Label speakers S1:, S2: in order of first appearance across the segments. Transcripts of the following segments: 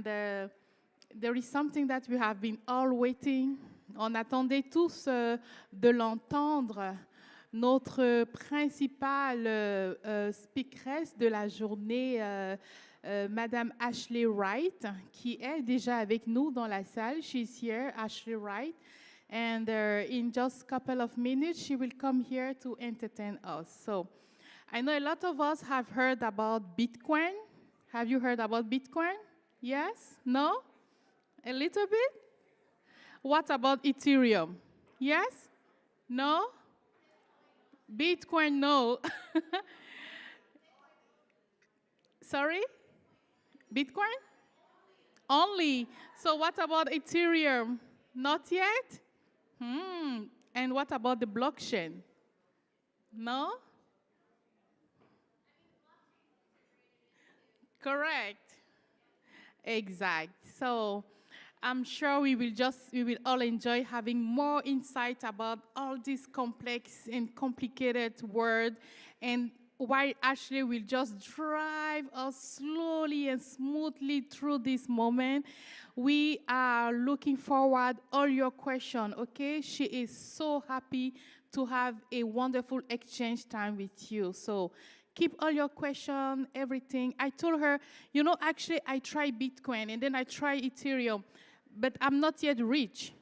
S1: and there is something that we have been all waiting. On attendait tous de l'entendre. Notre principale speakeresse de la journée, Madame Ashley Wright, qui est déjà avec nous dans la salle. She's here, Ashley Wright. And in just a couple of minutes, she will come here to entertain us. So I know a lot of us have heard about Bitcoin. Have you heard about Bitcoin? Yes? No? A little bit? What about Ethereum? Yes? No? Bitcoin, no. Sorry? Bitcoin? Only. So what about Ethereum? Not yet? And what about the blockchain? No? Correct. Exact. So I'm sure we will all enjoy having more insight about all these complex and complicated words, and while Ashley will just drive us slowly and smoothly through this moment, we are looking forward all your questions, okay? She is so happy to have a wonderful exchange time with you. So keep all your questions, everything. I told her, you know, actually I tried Bitcoin and then I tried Ethereum, but I'm not yet rich.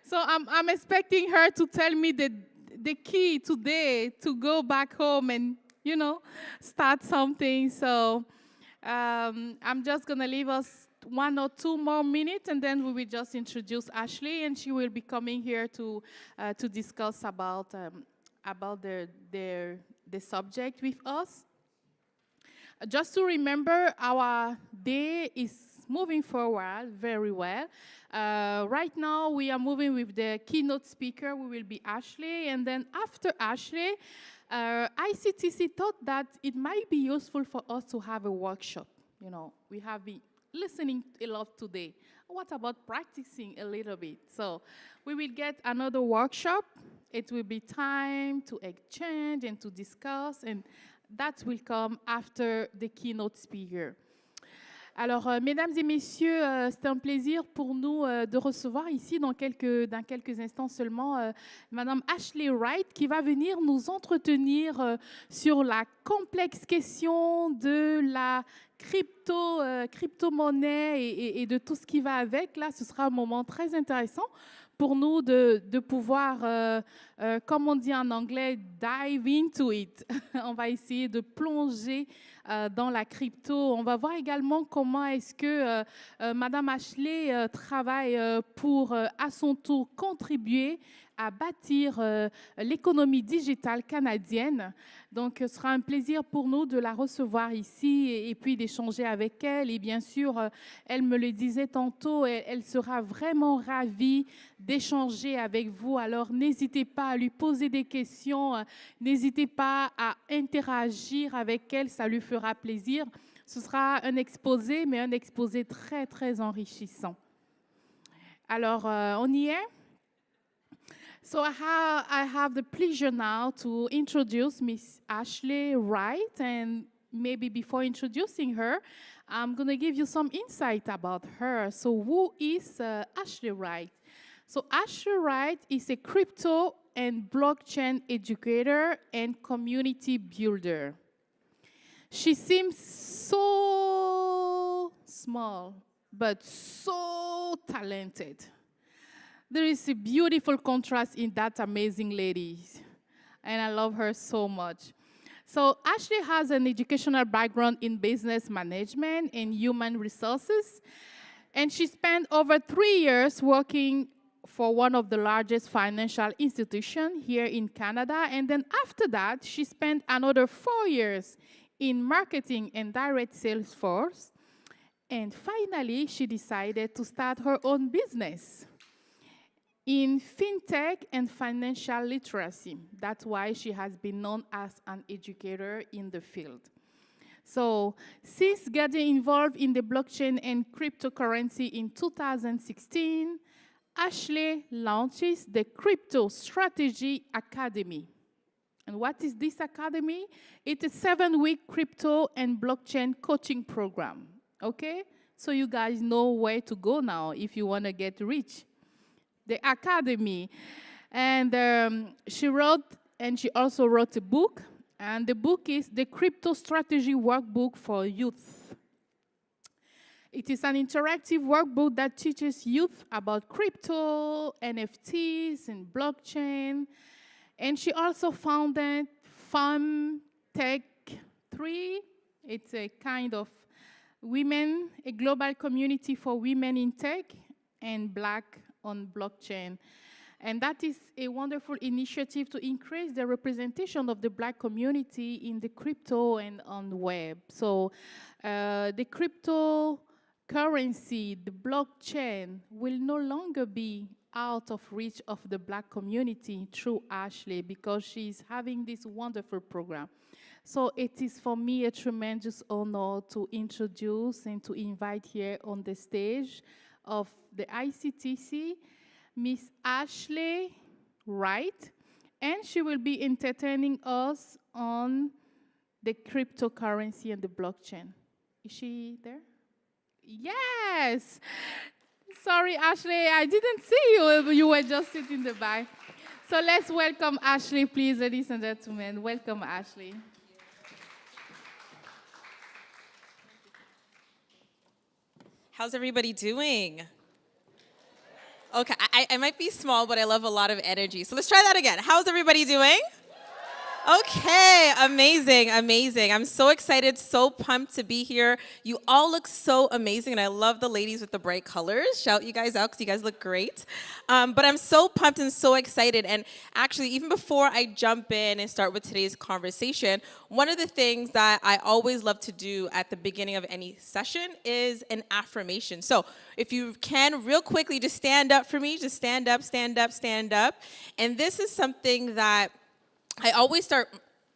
S1: So I'm expecting her to tell me the key today to go back home and, you know, start something. So I'm just going to leave us 1 or 2 more minutes, and then we will just introduce Ashley, and she will be coming here to discuss about the subject with us. Just to remember, our day is moving forward very well. Right now, we are moving with the keynote speaker, who will be Ashley. And then after Ashley, ICTC thought that it might be useful for us to have a workshop. You know, we have been listening a lot today. What about practicing a little bit? So we will get another workshop. It will be time to exchange and to discuss, and that will come after the keynote speaker. Alors, mesdames et messieurs, c'est un plaisir pour nous de recevoir ici dans quelques instants seulement Madame Ashley Wright, qui va venir nous entretenir sur la complexe question de la crypto-monnaie et de tout ce qui va avec. Là, ce sera un moment très intéressant pour nous de pouvoir, comme on dit en anglais, dive into it. On va essayer de plonger dans la crypto. On va voir également comment est-ce que Madame Ashley travaille pour, à son tour, contribuer à bâtir l'économie digitale canadienne. Donc, ce sera un plaisir pour nous de la recevoir ici et puis d'échanger avec elle. Et bien sûr, elle me le disait tantôt, elle sera vraiment ravie d'échanger avec vous. Alors, n'hésitez pas à lui poser des questions, n'hésitez pas à interagir avec elle, ça lui fera plaisir. Ce sera un exposé, mais un exposé très, très enrichissant. Alors, on y est? So I have the pleasure now to introduce Miss Ashley Wright, and maybe before introducing her, I'm going to give you some insight about her. So who is Ashley Wright? So Ashley Wright is a crypto and blockchain educator and community builder. She seems so small, but so talented. There is a beautiful contrast in that amazing lady, and I love her so much. So Ashley has an educational background in business management and human resources, and she spent over 3 years working for one of the largest financial institutions here in Canada, and then after that, she spent another 4 years in marketing and direct sales force, and finally, she decided to start her own business in fintech and financial literacy. That's why she has been known as an educator in the field. So since getting involved in the blockchain and cryptocurrency in 2016, Ashley launches the Crypto Strategy Academy. And what is this academy? It's a 7-week crypto and blockchain coaching program, okay? So you guys know where to go now if you want to get rich. The academy. And she also wrote a book, and the book is The Crypto Strategy Workbook for Youth. It is an interactive workbook that teaches youth about crypto, NFTs, and blockchain. And she also founded Tech 3. It's a kind of a global community for women in tech and Black on blockchain. And that is a wonderful initiative to increase the representation of the Black community in the crypto and on the web. So the cryptocurrency, the blockchain, will no longer be out of reach of the Black community through Ashley, because she's having this wonderful program. So it is for me a tremendous honor to introduce and to invite here on the stage of the ICTC, Miss Ashley Wright, and she will be entertaining us on the cryptocurrency and the blockchain. Is she there? Yes! Sorry, Ashley, I didn't see you. You were just sitting in the back. So let's welcome Ashley, please, ladies and gentlemen. Welcome, Ashley.
S2: How's everybody doing? Okay, I might be small, but I love a lot of energy. So let's try that again. How's everybody doing? Okay, amazing, amazing. I'm so excited, so pumped to be here. You all look so amazing, and I love the ladies with the bright colors. Shout you guys out because you guys look great. But I'm so pumped and so excited. And actually, even before I jump in and start with today's conversation, one of the things that I always love to do at the beginning of any session is an affirmation. So if you can, real quickly, just stand up for me. Just stand up, stand up, stand up. And this is something that I always start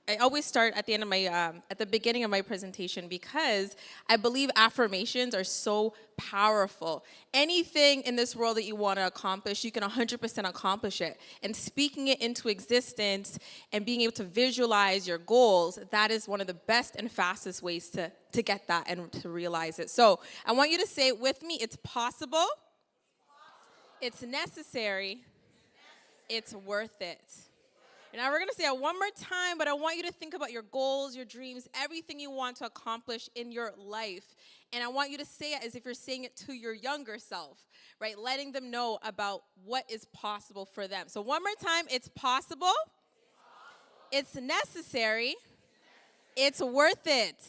S2: at the end of my at the beginning of my presentation, because I believe affirmations are so powerful. Anything in this world that you want to accomplish, you can 100% accomplish it. And speaking it into existence and being able to visualize your goals, that is one of the best and fastest ways to get that and to realize it. So I want you to say it with me. It's possible. It's necessary. It's worth it. And now we're going to say it one more time, but I want you to think about your goals, your dreams, everything you want to accomplish in your life. And I want you to say it as if you're saying it to your younger self, right? Letting them know about what is possible for them. So one more time, it's possible. It's necessary. It's worth it.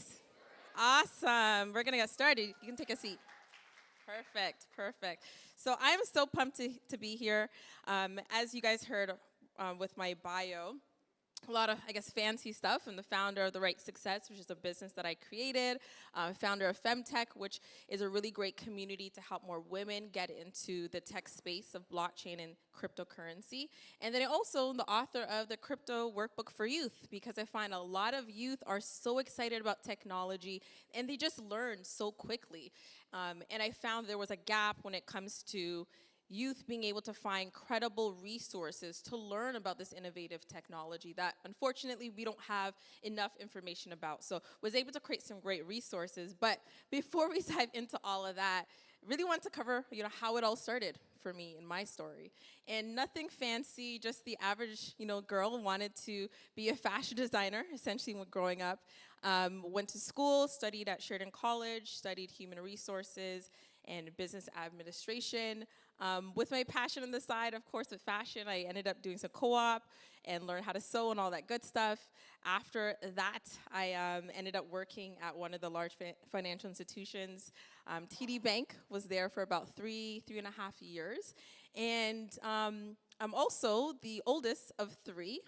S2: Awesome. We're going to get started. You can take a seat. Perfect, perfect. So I'm so pumped to be here. As you guys heard, with my bio, a lot of, I guess, fancy stuff. I'm the founder of the Wright Success, which is a business that I created. Founder of Femtech, which is a really great community to help more women get into the tech space of blockchain and cryptocurrency. And then also the author of the Crypto Workbook for Youth, because I find a lot of youth are so excited about technology and they just learn so quickly. And I found there was a gap when it comes to youth being able to find credible resources to learn about this innovative technology that unfortunately we don't have enough information about. So was able to create some great resources. But before we dive into all of that, really want to cover, how it all started for me in my story. And nothing fancy, just the average, girl wanted to be a fashion designer, essentially when growing up. Went to school, studied at Sheridan College, studied human resources and business administration. With my passion on the side, of course, with fashion, I ended up doing some co-op and learned how to sew and all that good stuff. After that, I ended up working at one of the large financial institutions. TD Bank was there for about three and a half years. And I'm also the oldest of three.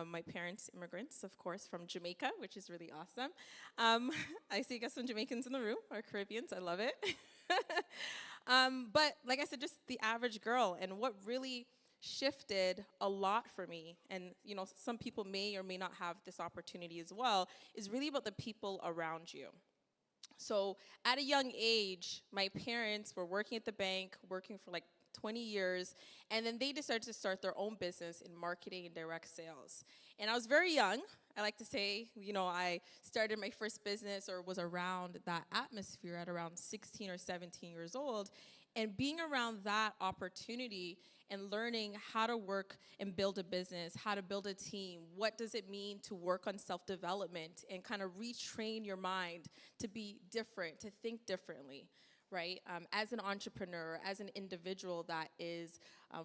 S2: My parents, immigrants, of course, from Jamaica, which is really awesome. I see, got some Jamaicans in the room, or Caribbeans, I love it. But like I said, just the average girl. And what really shifted a lot for me, and some people may or may not have this opportunity as well, is really about the people around you. So at a young age, my parents were working at the bank, working for like 20 years, and then they decided to start their own business in marketing and direct sales. And I was very young. I like to say, I started my first business or was around that atmosphere at around 16 or 17 years old. And being around that opportunity and learning how to work and build a business, how to build a team, what does it mean to work on self-development and kind of retrain your mind to be different, to think differently, right? As an entrepreneur, as an individual that is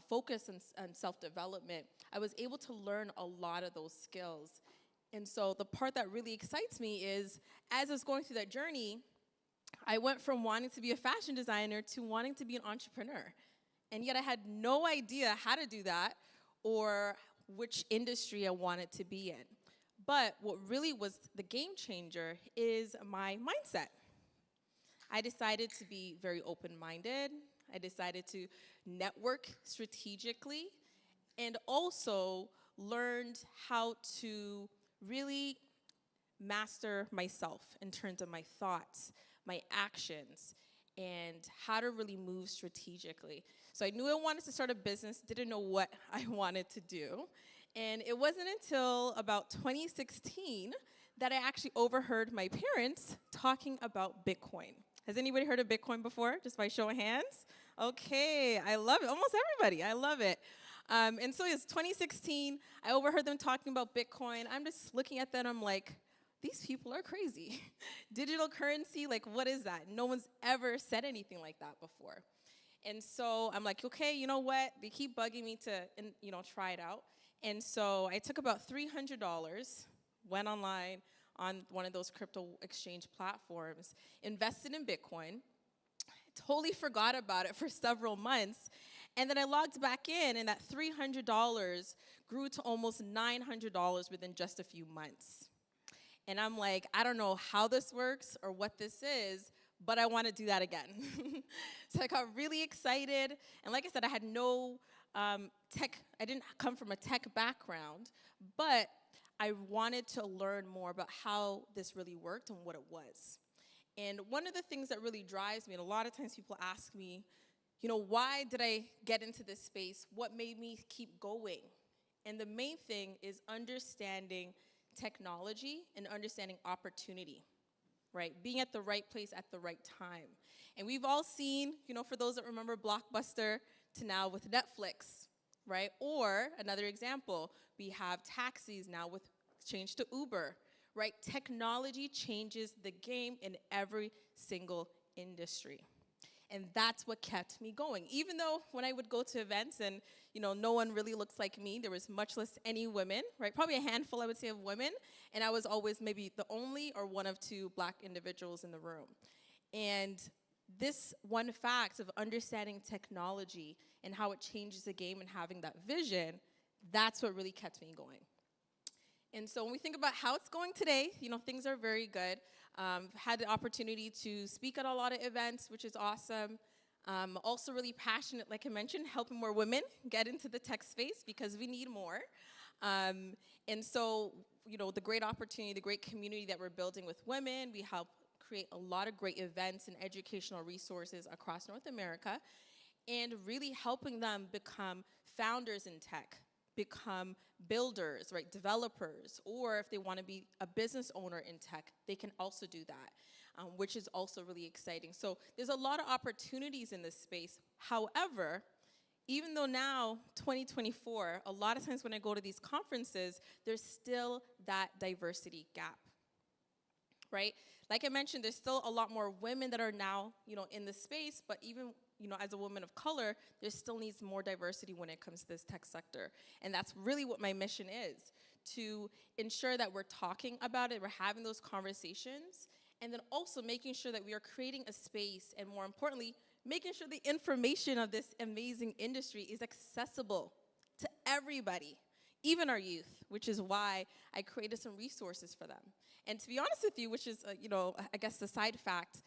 S2: focused on self-development, I was able to learn a lot of those skills. And so the part that really excites me is, as I was going through that journey, I went from wanting to be a fashion designer to wanting to be an entrepreneur. And yet I had no idea how to do that or which industry I wanted to be in. But what really was the game changer is my mindset. I decided to be very open-minded. I decided to network strategically and also learned how to really master myself in terms of my thoughts, my actions, and how to really move strategically. So I knew I wanted to start a business, didn't know what I wanted to do. And it wasn't until about 2016 that I actually overheard my parents talking about Bitcoin. Has anybody heard of Bitcoin before, just by show of hands? Okay, I love it. Almost everybody, I love it. And so it's 2016, I overheard them talking about Bitcoin. I'm just looking at them, I'm like, these people are crazy. Digital currency, like what is that? No one's ever said anything like that before. And so I'm like, okay, you know what? They keep bugging me to, try it out. And so I took about $300, went online on one of those crypto exchange platforms, invested in Bitcoin, totally forgot about it for several months, and then I logged back in, and that $300 grew to almost $900 within just a few months. And I'm like, I don't know how this works or what this is, but I want to do that again. So I got really excited. And like I said, I had no tech, I didn't come from a tech background, but I wanted to learn more about how this really worked and what it was. And one of the things that really drives me, and a lot of times people ask me, why did I get into this space? What made me keep going? And the main thing is understanding technology and understanding opportunity, right? Being at the right place at the right time. And we've all seen, for those that remember Blockbuster to now with Netflix, right? Or another example, we have taxis now with change to Uber, right? Technology changes the game in every single industry. And that's what kept me going. Even though when I would go to events and, no one really looks like me, there was much less any women, right? Probably a handful, I would say, of women. And I was always maybe the only or one of two black individuals in the room. And this one fact of understanding technology and how it changes the game and having that vision, that's what really kept me going. And so when we think about how it's going today, things are very good. Had the opportunity to speak at a lot of events, which is awesome. Also really passionate, like I mentioned, helping more women get into the tech space because we need more. And so, the great opportunity, the great community that we're building with women, we help create a lot of great events and educational resources across North America, and really helping them become founders in tech, become builders, right, developers, or if they want to be a business owner in tech, they can also do that, which is also really exciting. So there's a lot of opportunities in this space. However, even though now, 2024, a lot of times when I go to these conferences, there's still that diversity gap, right? Like I mentioned, there's still a lot more women that are now, in the space, but even as a woman of color, there still needs more diversity when it comes to this tech sector. And that's really what my mission is, to ensure that we're talking about it, we're having those conversations, and then also making sure that we are creating a space, and more importantly, making sure the information of this amazing industry is accessible to everybody, even our youth, which is why I created some resources for them. And to be honest with you, which is, I guess the side fact,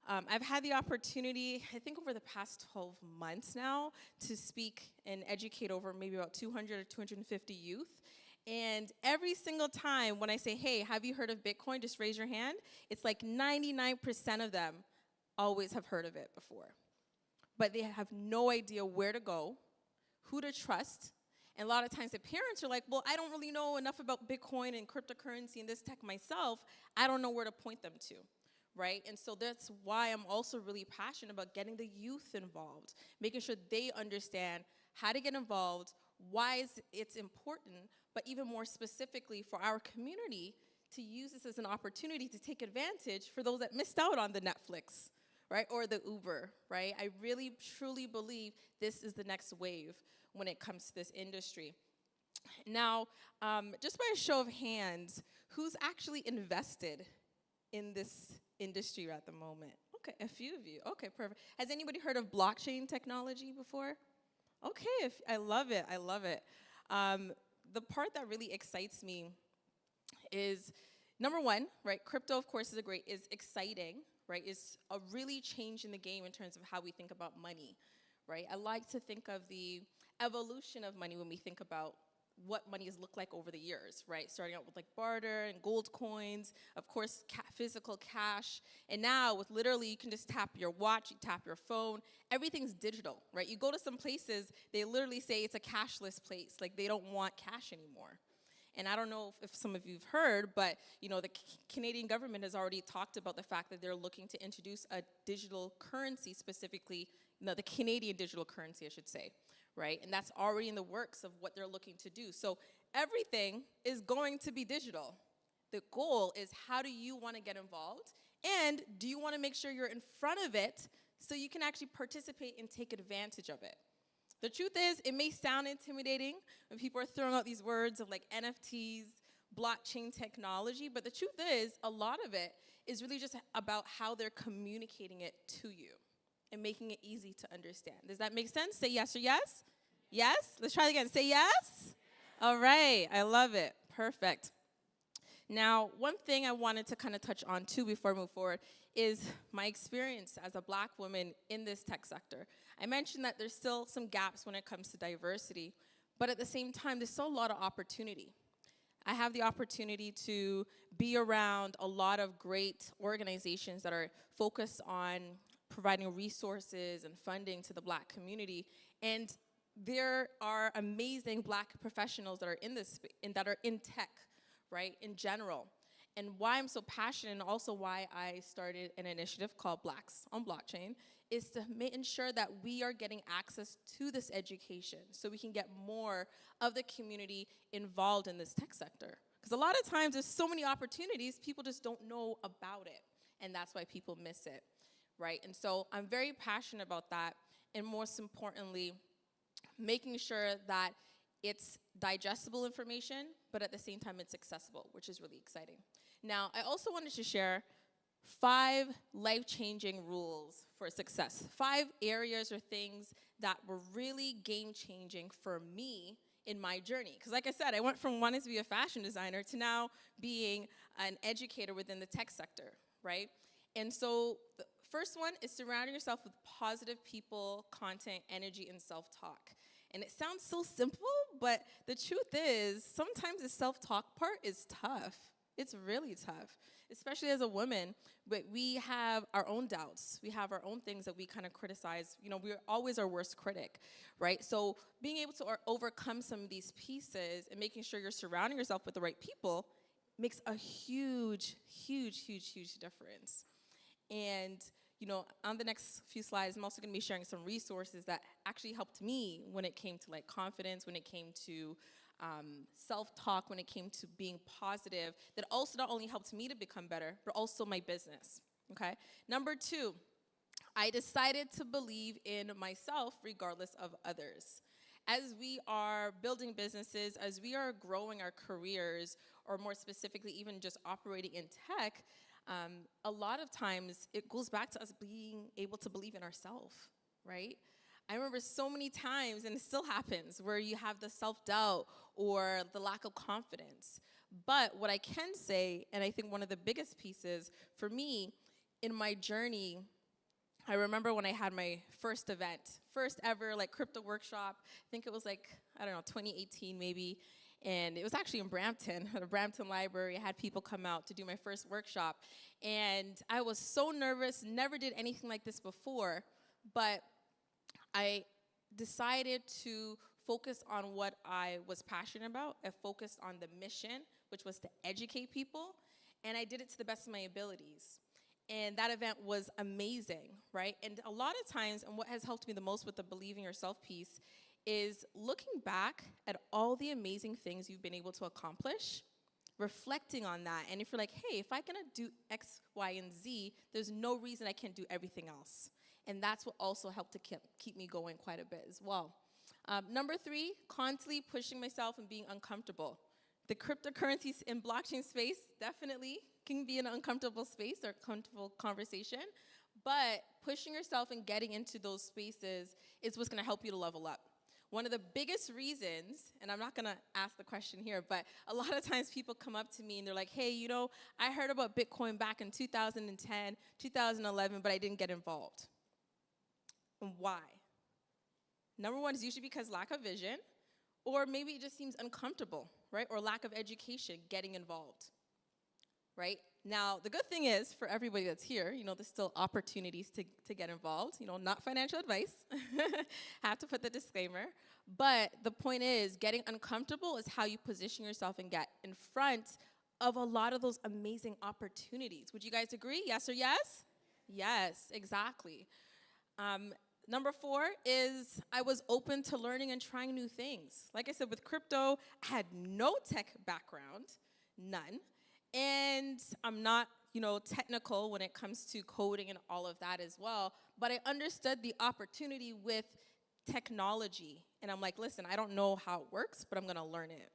S2: I've had the opportunity, I think over the past 12 months now, to speak and educate over maybe about 200 or 250 youth. And every single time when I say, hey, have you heard of Bitcoin? Just raise your hand. It's like 99% of them always have heard of it before, but they have no idea where to go, who to trust. And a lot of times the parents are like, well, I don't really know enough about Bitcoin and cryptocurrency and this tech myself. I don't know where to point them to, right? And so that's why I'm also really passionate about getting the youth involved, making sure they understand how to get involved, why it's important, but even more specifically for our community to use this as an opportunity to take advantage for those that missed out on the Netflix, right, or the Uber, right? I really, truly believe this is the next wave when it comes to this industry. Now, just by a show of hands, who's actually invested in this industry at the moment? Okay, a few of you. Okay, perfect. Has anybody heard of blockchain technology before? Okay, I love it, I love it. The part that really excites me is, number one, right, crypto, of course, is exciting, right? It's a really change in the game in terms of how we think about money, right? I like to think of the evolution of money when we think about what money has looked like over the years, right? Starting out with like barter and gold coins, of course, physical cash, and now with literally you can just tap your watch, you tap your phone, everything's digital, right? You go to some places, they literally say it's a cashless place, like they don't want cash anymore. And I don't know if some of you've heard, but you know the Canadian government has already talked about the fact that they're looking to introduce a digital currency, specifically, the Canadian digital currency, I should say, right? And that's already in the works of what they're looking to do. So everything is going to be digital. The goal is, how do you want to get involved? And do you want to make sure you're in front of it so you can actually participate and take advantage of it? The truth is, it may sound intimidating when people are throwing out these words of like NFTs, blockchain technology, but the truth is, a lot of it is really just about how they're communicating it to you and making it easy to understand. Does that make sense? Say yes or yes? Yes? Let's try it again. Say yes? All right, I love it. Perfect. Now, one thing I wanted to kind of touch on too before I move forward is my experience as a Black woman in this tech sector. I mentioned that there's still some gaps when it comes to diversity, but at the same time, there's still a lot of opportunity. I have the opportunity to be around a lot of great organizations that are focused on providing resources and funding to the Black community, and there are amazing Black professionals that are in this and that are in tech, right, in general. And why I'm so passionate, and also why I started an initiative called Blacks on Blockchain, is to ensure that we are getting access to this education so we can get more of the community involved in this tech sector. Because a lot of times there's so many opportunities, people just don't know about it. And that's why people miss it, right? And so I'm very passionate about that. And most importantly, making sure that it's digestible information, but at the same time it's accessible, which is really exciting. Now, I also wanted to share 5 life-changing rules for success. 5 areas or things that were really game-changing for me in my journey. Because like I said, I went from wanting to be a fashion designer to now being an educator within the tech sector, right? And so the first one is surrounding yourself with positive people, content, energy, and self-talk. And it sounds so simple, but the truth is, sometimes the self-talk part is tough. It's really tough, especially as a woman. But we have our own doubts. We have our own things that we kind of criticize. You know, we're always our worst critic, right? So being able to overcome some of these pieces and making sure you're surrounding yourself with the right people makes a huge, huge, huge, huge difference. And you know, on the next few slides, I'm also going to be sharing some resources that actually helped me when it came to like confidence, when it came to self-talk, when it came to being positive, that also not only helped me to become better, but also my business, okay? Number 2, I decided to believe in myself regardless of others. As we are building businesses, as we are growing our careers, or more specifically, even just operating in tech, a lot of times it goes back to us being able to believe in ourselves, right? I remember so many times, and it still happens, where you have the self-doubt or the lack of confidence. But what I can say, and I think one of the biggest pieces for me in my journey, I remember when I had my first event, first ever like crypto workshop. I think it was like, I don't know, 2018 maybe. And it was actually in Brampton, at the Brampton Library. I had people come out to do my first workshop. And I was so nervous, never did anything like this before. But I decided to focus on what I was passionate about. I focused on the mission, which was to educate people, and I did it to the best of my abilities. And that event was amazing, right? And a lot of times, and what has helped me the most with the Believe in Yourself piece is looking back at all the amazing things you've been able to accomplish, reflecting on that. And if you're like, hey, if I can do X, Y, and Z, there's no reason I can't do everything else. And that's what also helped to keep me going quite a bit as well. Number 3, constantly pushing myself and being uncomfortable. The cryptocurrencies in blockchain space definitely can be an uncomfortable space or uncomfortable conversation, but pushing yourself and getting into those spaces is what's gonna help you to level up. One of the biggest reasons, and I'm not gonna ask the question here, but a lot of times people come up to me and they're like, hey, you know, I heard about Bitcoin back in 2010, 2011, but I didn't get involved. And why? Number 1 is usually because lack of vision, or maybe it just seems uncomfortable, right? Or lack of education getting involved, right? Now, the good thing is for everybody that's here, you know, there's still opportunities to get involved, you know, not financial advice. Have to put the disclaimer. But the point is, getting uncomfortable is how you position yourself and get in front of a lot of those amazing opportunities. Would you guys agree? Yes or yes? Yes, exactly. Number 4 is I was open to learning and trying new things. Like I said, with crypto, I had no tech background, none. And I'm not, you know, technical when it comes to coding and all of that as well. But I understood the opportunity with technology. And I'm like, listen, I don't know how it works, but I'm going to learn it.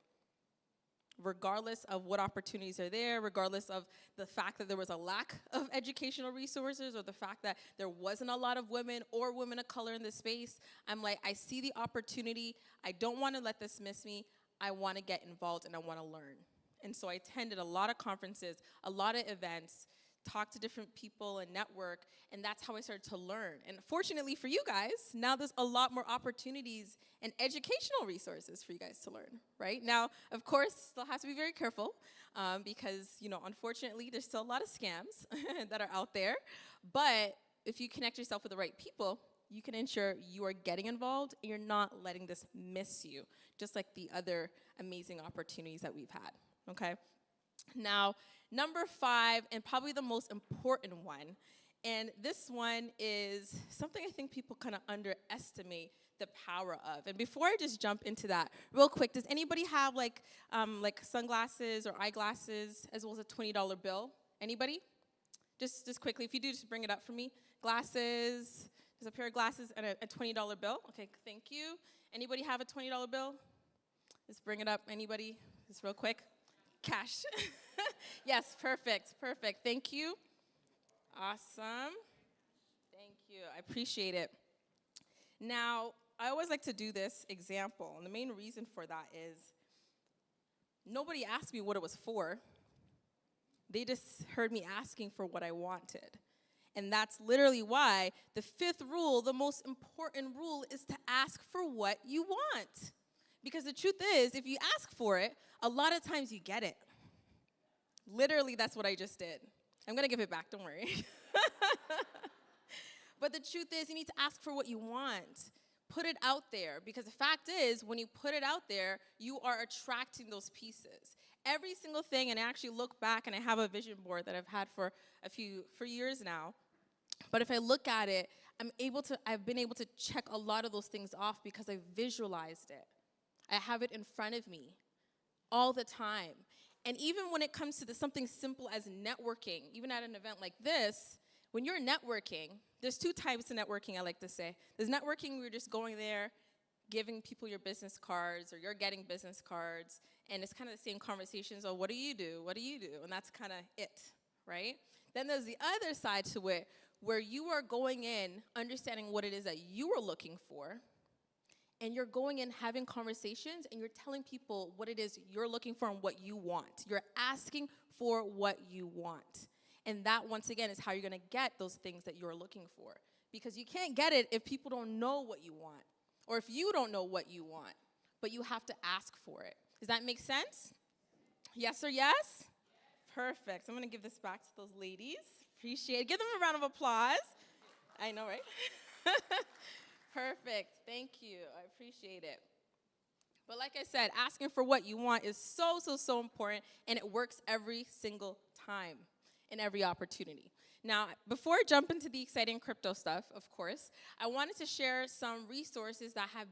S2: Regardless of what opportunities are there, regardless of the fact that there was a lack of educational resources or the fact that there wasn't a lot of women or women of color in this space, I'm like, I see the opportunity. I don't want to let this miss me. I want to get involved and I want to learn. And so I attended a lot of conferences, a lot of events, talked to different people and network, and that's how I started to learn. And fortunately for you guys, now there's a lot more opportunities and educational resources for you guys to learn, right? Now, of course, still have to be very careful because, you know, unfortunately, there's still a lot of scams that are out there. But if you connect yourself with the right people, you can ensure you are getting involved and you're not letting this miss you, just like the other amazing opportunities that we've had, okay? Now, number 5, and probably the most important one, and this one is something I think people kind of underestimate the power of. And before I just jump into that, real quick, does anybody have like sunglasses or eyeglasses as well as a $20 bill? Anybody? Just quickly, if you do, just bring it up for me. Glasses, there's a pair of glasses and a $20 bill. Okay, thank you. Anybody have a $20 bill? Just bring it up. Anybody? Just real quick. Cash. Yes, perfect. Thank you. Awesome. Thank you. I appreciate it. Now, I always like to do this example, and the main reason for that is nobody asked me what it was for. They just heard me asking for what I wanted. And that's literally why the 5th rule, the most important rule, is to ask for what you want. Because the truth is, if you ask for it, a lot of times you get it. Literally, that's what I just did. I'm going to give it back, don't worry. But the truth is, you need to ask for what you want. Put it out there, because the fact is, when you put it out there, you are attracting those pieces. Every single thing, and I actually look back, and I have a vision board that I've had for years now. But if I look at it, I've been able to check a lot of those things off because I visualized it. I have it in front of me all the time. And even when it comes to something simple as networking, even at an event like this, when you're networking, there's 2 types of networking, I like to say. There's networking where you're just going there, giving people your business cards, or you're getting business cards, and it's kind of the same conversations, oh, what do you do? What do you do? And that's kind of it, right? Then there's the other side to it, where you are going in, understanding what it is that you are looking for, and you're going in having conversations and you're telling people what it is you're looking for and what you want. You're asking for what you want. And that, once again, is how you're going to get those things that you're looking for. Because you can't get it if people don't know what you want, or if you don't know what you want. But you have to ask for it. Does that make sense? Yes or yes? Perfect. So I'm going to give this back to those ladies. Appreciate it. Give them a round of applause. I know, right? Perfect. Thank you. I appreciate it. But like I said, asking for what you want is so important, and it works every single time in every opportunity. Now, before I jump into the exciting crypto stuff, of course, I wanted to share some resources that have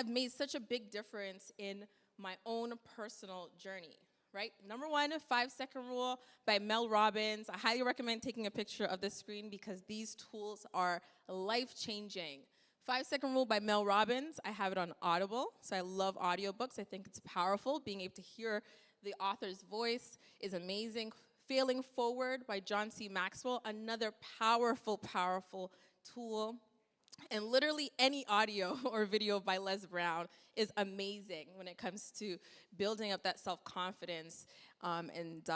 S2: made such a big difference in my own personal journey. Right? Number one, 5-second rule by Mel Robbins. I highly recommend taking a picture of this screen because these tools are life-changing. 5-second rule by Mel Robbins. I have it on Audible, so I love audiobooks. I think it's powerful. Being able to hear the author's voice is amazing. Failing Forward by John C. Maxwell, another powerful tool. And literally any audio or video by Les Brown is amazing when it comes to building up that self-confidence and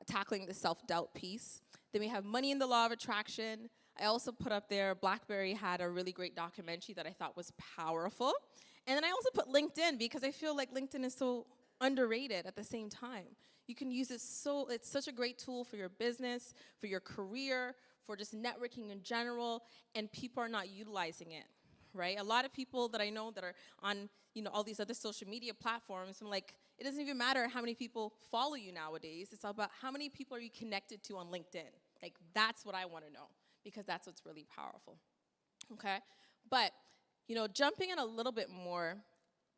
S2: tackling the self-doubt piece. Then we have Money and the Law of Attraction. I also put up there, BlackBerry had a really great documentary that I thought was powerful. And then I also put LinkedIn because I feel like LinkedIn is so underrated at the same time. You can use it it's such a great tool for your business, for your career, for just networking in general, and people are not utilizing it, right? A lot of people that I know that are on, all these other social media platforms, I'm like, it doesn't even matter how many people follow you nowadays. It's all about how many people are you connected to on LinkedIn. Like, that's what I want to know, because that's what's really powerful, okay? But, jumping in a little bit more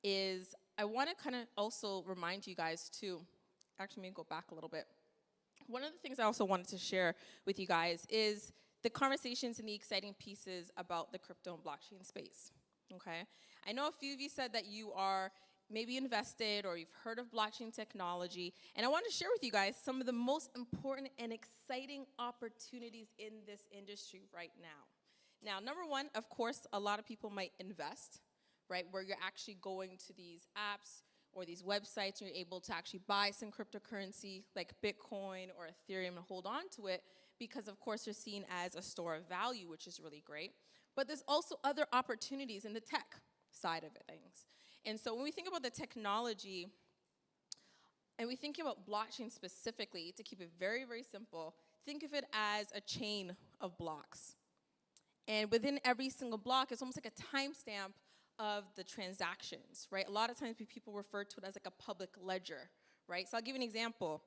S2: is I want to kind of also remind you guys too, actually, let me go back a little bit. One of the things I also wanted to share with you guys is the conversations and the exciting pieces about the crypto and blockchain space, okay? I know a few of you said that you are maybe invested or you've heard of blockchain technology, and I want to share with you guys some of the most important and exciting opportunities in this industry right now. Now, number one, of course, a lot of people might invest, right, where you're actually going to these apps or these websites, and you're able to actually buy some cryptocurrency like Bitcoin or Ethereum and hold on to it because, of course, they're seen as a store of value, which is really great. But there's also other opportunities in the tech side of things. And so when we think about the technology, and we think about blockchain specifically, to keep it very simple, think of it as a chain of blocks. And within every single block, it's almost like a timestamp of the transactions, right? A lot of times people refer to it as like a public ledger, right? So I'll give you an example.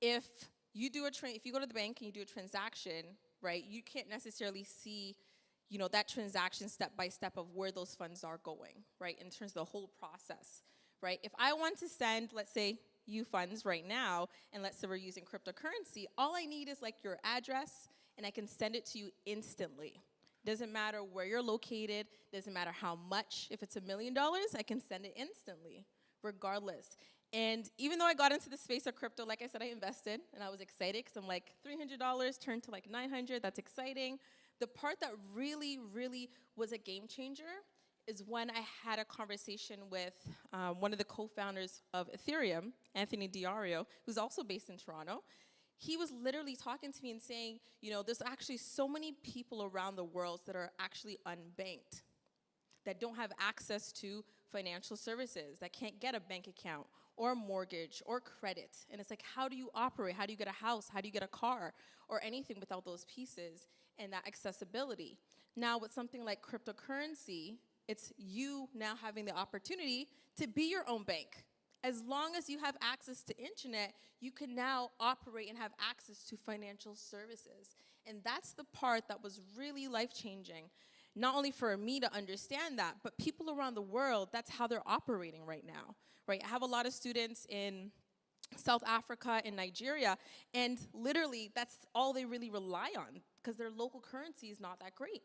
S2: If you go to the bank and you do a transaction, right, you can't necessarily see, that transaction step by step of where those funds are going, right, in terms of the whole process, right? If I want to send, let's say, you funds right now, and let's say we're using cryptocurrency, all I need is like your address, and I can send it to you instantly. Doesn't matter where you're located, doesn't matter how much. If it's $1 million, I can send it instantly, regardless. And even though I got into the space of crypto, like I said, I invested, and I was excited because I'm like, $300 turned to like $900, that's exciting. The part that really was a game changer is when I had a conversation with one of the co-founders of Ethereum, Anthony Diario, who's also based in Toronto. He was literally talking to me and saying, there's actually so many people around the world that are actually unbanked, that don't have access to financial services, that can't get a bank account or a mortgage or credit. And it's like, how do you operate? How do you get a house? How do you get a car or anything without those pieces and that accessibility? Now, with something like cryptocurrency, it's you now having the opportunity to be your own bank. As long as you have access to internet, you can now operate and have access to financial services. And that's the part that was really life-changing, not only for me to understand that, but people around the world, that's how they're operating right now, right? I have a lot of students in South Africa and Nigeria, and literally that's all they really rely on because their local currency is not that great.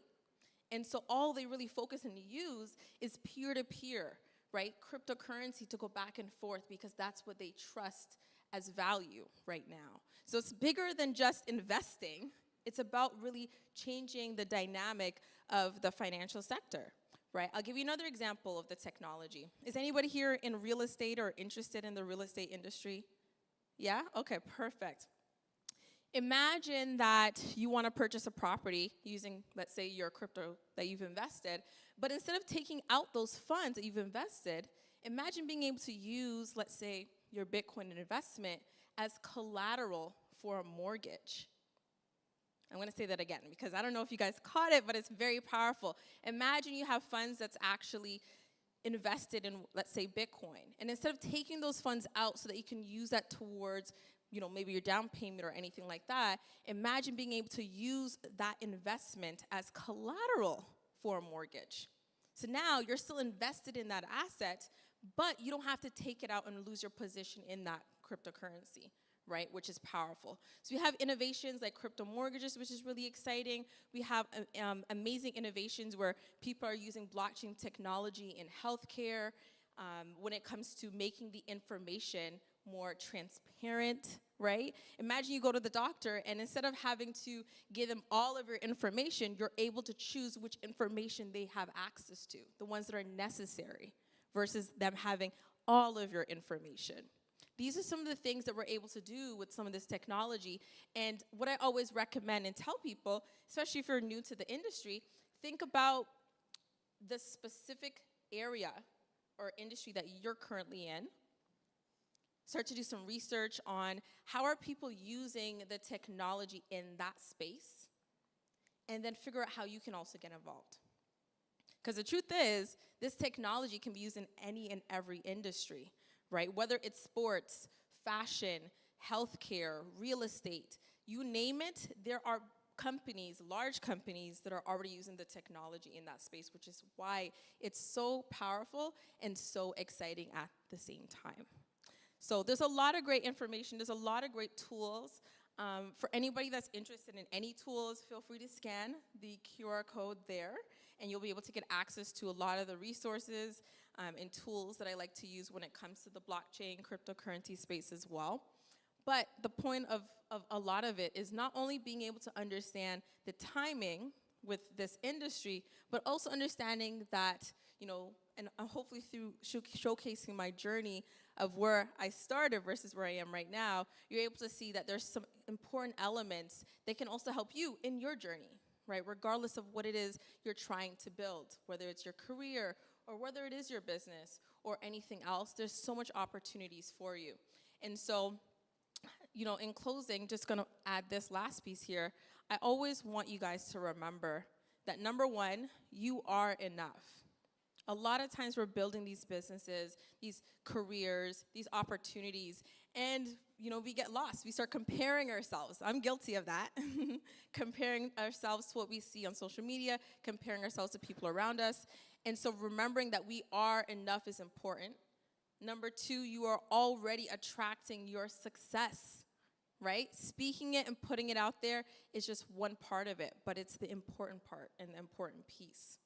S2: And so all they really focus and use is peer-to-peer, right? Cryptocurrency to go back and forth because that's what they trust as value right now. So it's bigger than just investing. It's about really changing the dynamic of the financial sector, right? I'll give you another example of the technology. Is anybody here in real estate or interested in the real estate industry? Yeah? Okay, perfect. Imagine that you want to purchase a property using, let's say, your crypto that you've invested, but instead of taking out those funds that you've invested, imagine being able to use, let's say, your Bitcoin investment as collateral for a mortgage. I'm going to say that again because I don't know if you guys caught it, but it's very powerful. Imagine you have funds that's actually invested in, let's say, Bitcoin. And instead of taking those funds out so that you can use that towards, maybe your down payment or anything like that, imagine being able to use that investment as collateral for a mortgage. So now you're still invested in that asset, but you don't have to take it out and lose your position in that cryptocurrency, right, which is powerful. So we have innovations like crypto mortgages, which is really exciting. We have amazing innovations where people are using blockchain technology in healthcare when it comes to making the information more transparent, right? Imagine you go to the doctor and instead of having to give them all of your information, you're able to choose which information they have access to, the ones that are necessary, versus them having all of your information. These are some of the things that we're able to do with some of this technology. And what I always recommend and tell people, especially if you're new to the industry, think about the specific area or industry that you're currently in. Start to do some research on how are people using the technology in that space, and then figure out how you can also get involved. Because the truth is, this technology can be used in any and every industry, right? Whether it's sports, fashion, healthcare, real estate, you name it, there are companies, large companies, that are already using the technology in that space, which is why it's so powerful and so exciting at the same time. So there's a lot of great information. There's a lot of great tools. For anybody that's interested in any tools, feel free to scan the QR code there, and you'll be able to get access to a lot of the resources and tools that I like to use when it comes to the blockchain cryptocurrency space as well. But the point of a lot of it is not only being able to understand the timing with this industry, but also understanding that, and hopefully through showcasing my journey of where I started versus where I am right now, you're able to see that there's some important elements that can also help you in your journey, right? Regardless of what it is you're trying to build, whether it's your career or whether it is your business or anything else, there's so much opportunities for you. And so, in closing, just gonna add this last piece here. I always want you guys to remember that, number one, you are enough. A lot of times we're building these businesses, these careers, these opportunities, and we get lost. We start comparing ourselves. I'm guilty of that. Comparing ourselves to what we see on social media, comparing ourselves to people around us. And so remembering that we are enough is important. Number two, you are already attracting your success, right? Speaking it and putting it out there is just one part of it, but it's the important part and the important piece.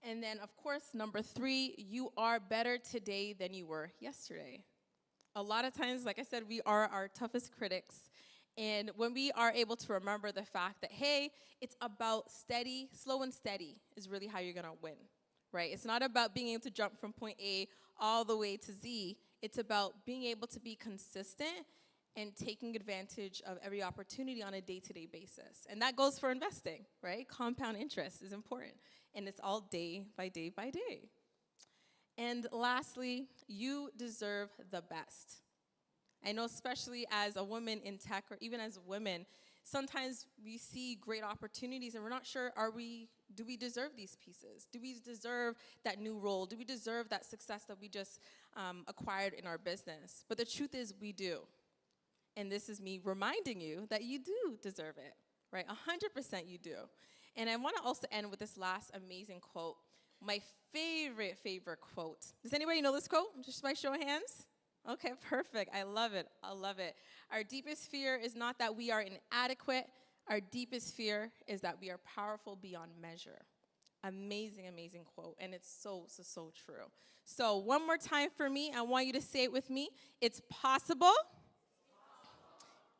S2: And then, of course, number three, you are better today than you were yesterday. A lot of times, like I said, we are our toughest critics. And when we are able to remember the fact that, hey, it's about slow and steady is really how you're going to win, right? It's not about being able to jump from point A all the way to Z. It's about being able to be consistent and taking advantage of every opportunity on a day-to-day basis. And that goes for investing, right? Compound interest is important. And it's all day by day by day. And lastly, you deserve the best. I know, especially as a woman in tech, or even as women, sometimes we see great opportunities and we're not sure, do we deserve these pieces? Do we deserve that new role? Do we deserve that success that we just acquired in our business? But the truth is we do. And this is me reminding you that you do deserve it, right? 100% you do. And I want to also end with this last amazing quote, my favorite quote. Does anybody know this quote? Just by show of hands? Okay, perfect. I love it. I love it. Our deepest fear is not that we are inadequate. Our deepest fear is that we are powerful beyond measure. Amazing, amazing quote. And it's so true. So one more time for me, I want you to say it with me. It's possible.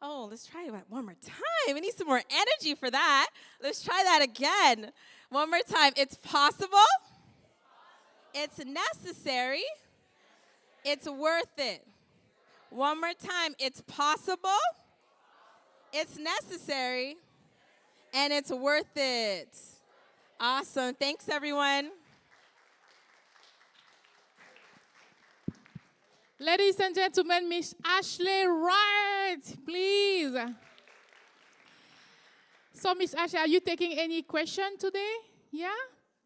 S2: Oh, let's try it one more time. We need some more energy for that. Let's try that again. One more time. It's possible. It's necessary. It's worth it. One more time. It's possible. It's necessary. And it's worth it. Awesome. Thanks, everyone.
S1: Ladies and gentlemen, Miss Ashley Wright, please. So, Miss Ashley, are you taking any question today? Yeah?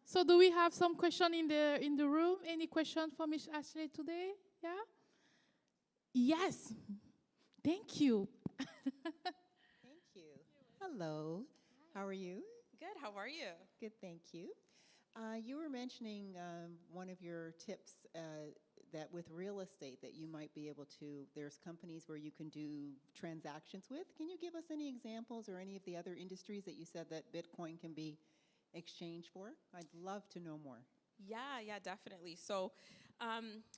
S1: So do we have some question in the room? Any question for Miss Ashley today? Yeah? Yes. Thank you.
S3: Thank you. Hello. How are you?
S2: Good, how are you?
S3: Good, thank you. You were mentioning one of your tips that with real estate that you might be able to, there's companies where you can do transactions with. Can you give us any examples or any of the other industries that you said that Bitcoin can be exchanged for? I'd love to know more.
S2: Yeah, definitely. So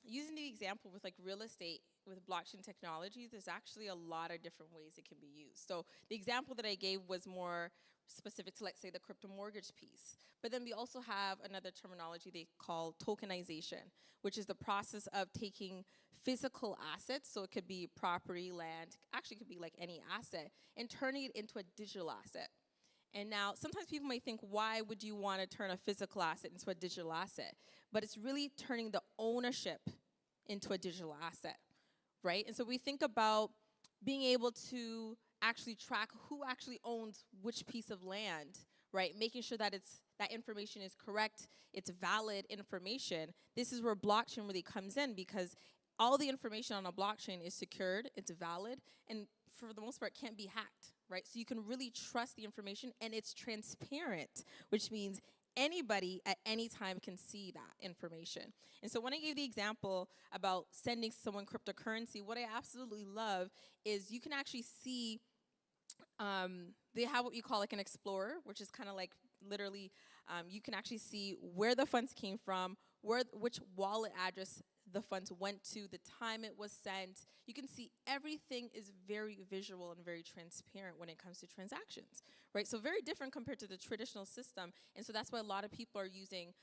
S2: using the example with like real estate with blockchain technology, there's actually a lot of different ways it can be used. So the example that I gave was more specific to, let's say, the crypto mortgage piece. But then we also have another terminology they call tokenization, which is the process of taking physical assets, so it could be property, land, actually it could be like any asset, and turning it into a digital asset. And now, sometimes people may think, why would you want to turn a physical asset into a digital asset? But it's really turning the ownership into a digital asset, right? And so we think about being able to actually track who actually owns which piece of land, right? Making sure that that information is correct, it's valid information. This is where blockchain really comes in, because all the information on a blockchain is secured, it's valid, and for the most part can't be hacked, right? So you can really trust the information, and it's transparent, which means anybody at any time can see that information. And so when I gave the example about sending someone cryptocurrency, what I absolutely love is you can actually see, they have what you call like an explorer, which is kind of like literally, you can actually see where the funds came from, which wallet address the funds went to, the time it was sent. You can see everything is very visual and very transparent when it comes to transactions, right? So very different compared to the traditional system. And so that's why a lot of people are using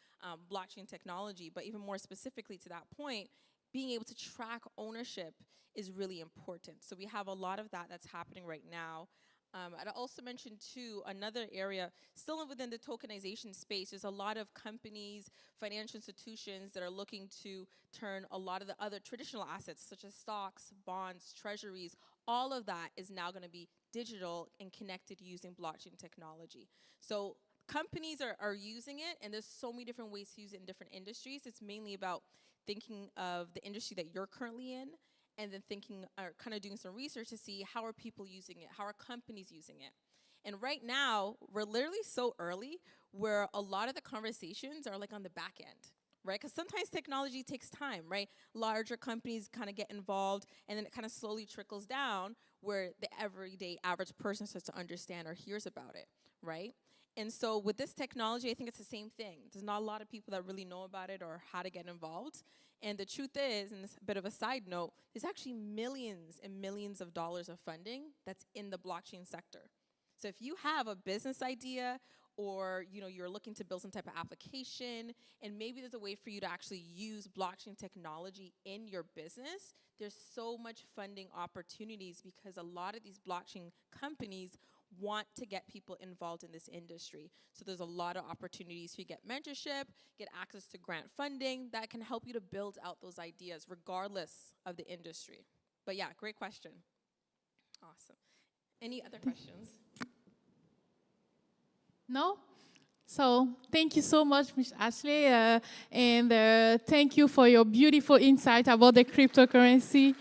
S2: blockchain technology. But even more specifically to that point, being able to track ownership is really important. So we have a lot of that that's happening right now. I'd also mention too, another area, still within the tokenization space, there's a lot of companies, financial institutions that are looking to turn a lot of the other traditional assets, such as stocks, bonds, treasuries, all of that is now gonna be digital and connected using blockchain technology. So companies are using it, and there's so many different ways to use it in different industries. It's mainly about thinking of the industry that you're currently in, and then thinking, or kind of doing some research to see how are people using it, how are companies using it. And right now, we're literally so early where a lot of the conversations are like on the back end, right? Because sometimes technology takes time, right? Larger companies kind of get involved, and then it kind of slowly trickles down where the everyday average person starts to understand or hears about it, right? And so with this technology, I think it's the same thing. There's not a lot of people that really know about it or how to get involved. And the truth is, and this is a bit of a side note, there's actually millions and millions of dollars of funding that's in the blockchain sector. So if you have a business idea, or you're looking to build some type of application, and maybe there's a way for you to actually use blockchain technology in your business, there's so much funding opportunities because a lot of these blockchain companies want to get people involved in this industry. So there's a lot of opportunities to get mentorship, get access to grant funding that can help you to build out those ideas regardless of the industry. But yeah, great question. Awesome. Any other questions?
S1: No? So thank you so much, Ms. Ashley, and thank you for your beautiful insight about the cryptocurrency.